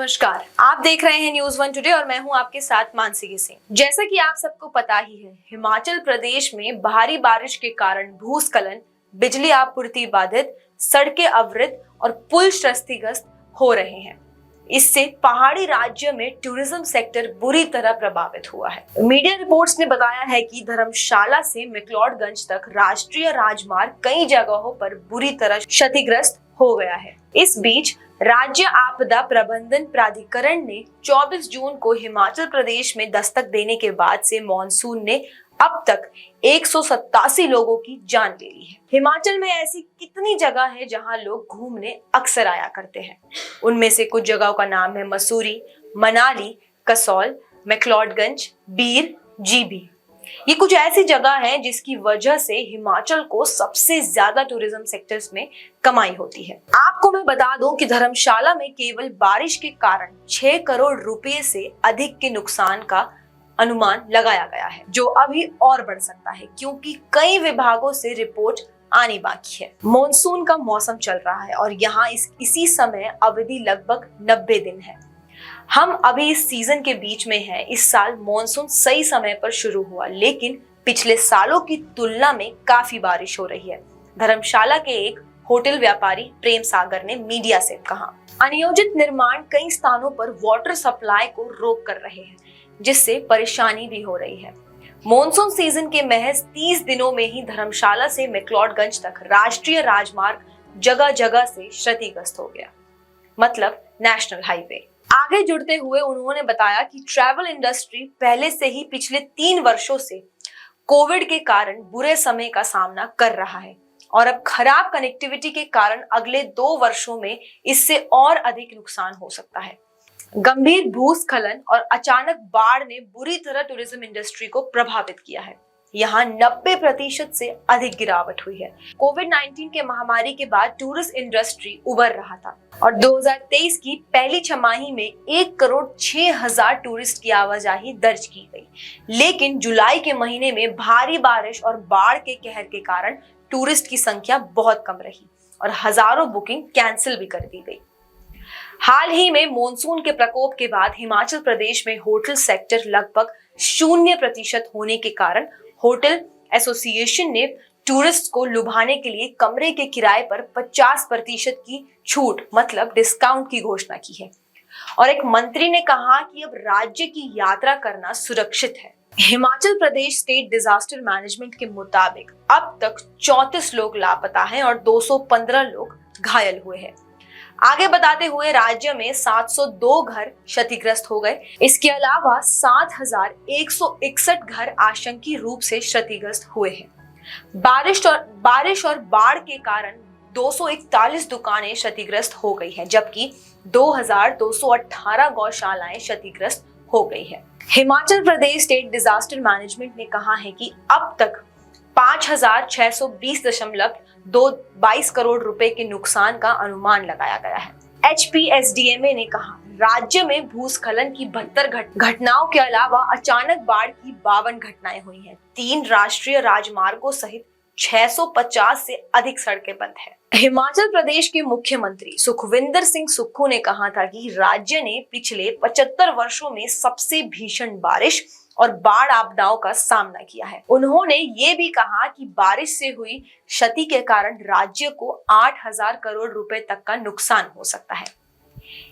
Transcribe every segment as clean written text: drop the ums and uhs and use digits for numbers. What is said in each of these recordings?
नमस्कार, आप देख रहे हैं न्यूज वन टुडे और मैं हूं आपके साथ मानसी सिंह। जैसा कि आप सबको पता ही है, हिमाचल प्रदेश में भारी बारिश के कारण भूस्खलन, बिजली आपूर्ति बाधित, सड़कें अवरुद्ध और पुल क्षतिग्रस्त हो रहे हैं। इससे पहाड़ी राज्य में टूरिज्म सेक्टर बुरी तरह प्रभावित हुआ है। मीडिया रिपोर्ट्स ने बताया है कि धर्मशाला से मैक्लोडगंज तक राष्ट्रीय राजमार्ग कई जगहों पर बुरी तरह क्षतिग्रस्त हो गया है। इस बीच राज्य आपदा प्रबंधन प्राधिकरण ने 24 जून को हिमाचल प्रदेश में दस्तक देने के बाद से मॉनसून ने अब तक 187 लोगों की जान ले ली है। हिमाचल में ऐसी कितनी जगह है जहां लोग घूमने अक्सर आया करते हैं। उनमें से कुछ जगहों का नाम है मसूरी, मनाली, कसौल, मैक्लोडगंज, बीर, जीबी। ये कुछ ऐसी जगह है जिसकी वजह से हिमाचल को सबसे ज्यादा टूरिज्म सेक्टर्स में कमाई होती है। आपको मैं बता दूं कि धर्मशाला में केवल बारिश के कारण 6 करोड़ रुपए से अधिक के नुकसान का अनुमान लगाया गया है, जो अभी और बढ़ सकता है क्योंकि कई विभागों से रिपोर्ट आनी बाकी है। मॉनसून का मौसम चल रहा है और यहाँ इसी समय अवधि लगभग 90 दिन है। हम अभी इस सीजन के बीच में हैं। इस साल मॉनसून सही समय पर शुरू हुआ, लेकिन पिछले सालों की तुलना में काफी बारिश हो रही है। धर्मशाला के एक होटल व्यापारी प्रेम सागर ने मीडिया से कहा, अनियोजित निर्माण कई स्थानों पर वाटर सप्लाई को रोक कर रहे हैं, जिससे परेशानी भी हो रही है। मॉनसून सीजन के महज 30 दिनों में ही धर्मशाला से मैक्लोडगंज तक राष्ट्रीय राजमार्ग जगह जगह से क्षतिग्रस्त हो गया, मतलब नेशनल हाईवे। आगे जुड़ते हुए उन्होंने बताया कि ट्रैवल इंडस्ट्री पहले से ही पिछले 3 वर्षों से कोविड के कारण बुरे समय का सामना कर रहा है और अब खराब कनेक्टिविटी के कारण अगले 2 वर्षों में इससे और अधिक नुकसान हो सकता है। गंभीर भूस्खलन और अचानक बाढ़ ने बुरी तरह टूरिज्म इंडस्ट्री को प्रभावित किया है। यहाँ 90% से अधिक गिरावट हुई है। कोविड-19 के महामारी के बाद टूरिस्ट इंडस्ट्री उभर रहा था और 2023 की पहली छमाही में 1 करोड़ 6 हजार टूरिस्ट की आवाजाही दर्ज की गई, लेकिन जुलाई के महीने में भारी बारिश और बाढ़ के कहर के कारण टूरिस्ट की संख्या बहुत कम रही और हजारों बुकिंग कैंसिल भी कर दी गई। हाल ही में मॉनसून के प्रकोप के बाद हिमाचल प्रदेश में होटल सेक्टर लगभग 0% होने के कारण होटल एसोसिएशन ने टूरिस्ट को लुभाने के लिए कमरे के किराए पर 50% की छूट, मतलब डिस्काउंट की घोषणा की है। और एक मंत्री ने कहा कि अब राज्य की यात्रा करना सुरक्षित है। Himachal Pradesh state disaster management के मुताबिक अब तक 34 लोग लापता हैं और 215 लोग घायल हुए हैं। आगे बताते हुए राज्य में 702 घर क्षतिग्रस्त हो गए। इसके अलावा 7161 घर आंशिक रूप से क्षतिग्रस्त हुए हैं। बारिश और बाढ़ के कारण 241 दुकानें क्षतिग्रस्त हो गई हैं, जबकि 2218 गौशालाएं क्षतिग्रस्त हो गई है। Himachal Pradesh state disaster management ने कहा है कि अब तक 5620.22 करोड़ रुपए के नुकसान का अनुमान लगाया गया है। HPSDMA ने कहा, राज्य में भूस्खलन की 72 घटनाओं के अलावा अचानक बाढ़ की 52 घटनाएं हुई हैं। 3 राष्ट्रीय राजमार्गों सहित 650 से अधिक सड़कें बंद हैं। हिमाचल प्रदेश के मुख्यमंत्री सुखविंदर सिंह सुक्खू ने कहा था कि राज्य ने पिछले 75 वर्षों में सबसे भीषण बारिश और बाढ़ आपदाओं का सामना किया है। उन्होंने ये भी कहा कि बारिश से हुई क्षति के कारण राज्य को 8000 करोड़ रुपए तक का नुकसान हो सकता है।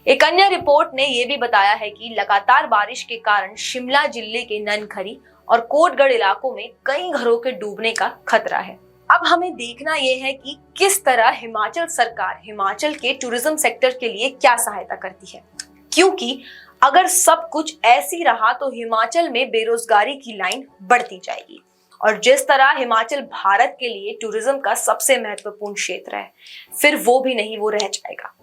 एक अन्य रिपोर्ट ने यह भी बताया है कि लगातार बारिश के कारण शिमला जिले के ननखरी और कोटगढ़ इलाकों में कई घरों के डूबने का खतरा है। अब हमें देखना यह है कि किस तरह हिमाचल सरकार हिमाचल के टूरिज्म सेक्टर के लिए क्या सहायता करती है, क्योंकि अगर सब कुछ ऐसी रहा तो हिमाचल में बेरोजगारी की लाइन बढ़ती जाएगी और जिस तरह हिमाचल भारत के लिए टूरिज्म का सबसे महत्वपूर्ण क्षेत्र है, फिर वो भी नहीं, वो रह जाएगा।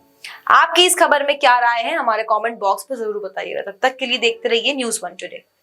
आपकी इस खबर में क्या राय है, हमारे कमेंट बॉक्स पर जरूर बताइएगा। तब तक के लिए देखते रहिए न्यूज़ वन टुडे।